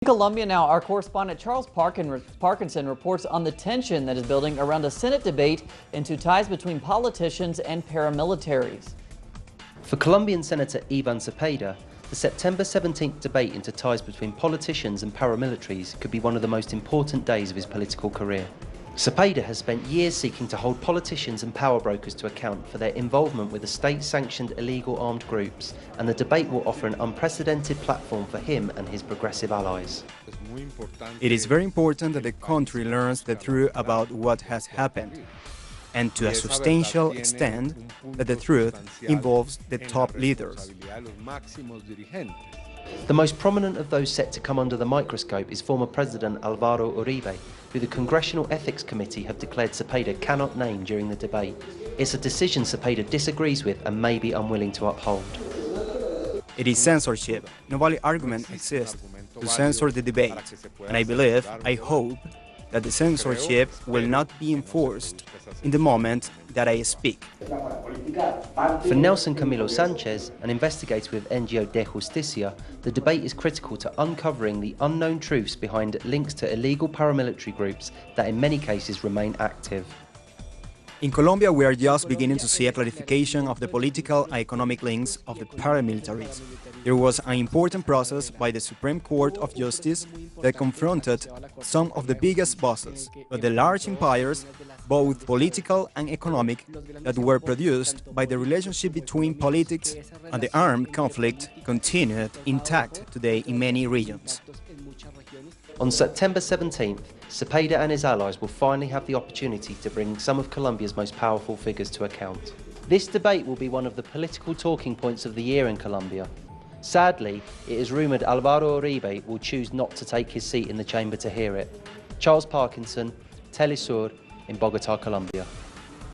Colombia now, our correspondent Charles Parkinson reports on the tension that is building around a Senate debate into ties between politicians and paramilitaries. For Colombian Senator Ivan Cepeda, the September 17th debate into ties between politicians and paramilitaries could be one of the most important days of his political career. Cepeda has spent years seeking to hold politicians and power brokers to account for their involvement with the state-sanctioned illegal armed groups, and the debate will offer an unprecedented platform for him and his progressive allies. It is very important that the country learns the truth about what has happened, and to a substantial extent that the truth involves the top leaders. The most prominent of those set to come under the microscope is former President Álvaro Uribe, who the Congressional Ethics Committee have declared Cepeda cannot name during the debate. It's a decision Cepeda disagrees with and may be unwilling to uphold. It is censorship. No valid argument exists to censor the debate, and I hope that the censorship will not be enforced in the moment that I speak. For Nelson Camilo Sanchez, an investigator with NGO De Justicia, the debate is critical to uncovering the unknown truths behind links to illegal paramilitary groups that in many cases remain active. In Colombia, we are just beginning to see a clarification of the political and economic links of the paramilitaries. There was an important process by the Supreme Court of Justice that confronted some of the biggest bosses, but the large empires, both political and economic, that were produced by the relationship between politics and the armed conflict continued intact today in many regions. On September 17th, Cepeda and his allies will finally have the opportunity to bring some of Colombia's most powerful figures to account. This debate will be one of the political talking points of the year in Colombia. Sadly, it is rumoured Álvaro Uribe will choose not to take his seat in the chamber to hear it. Charles Parkinson, Telesur in Bogotá, Colombia.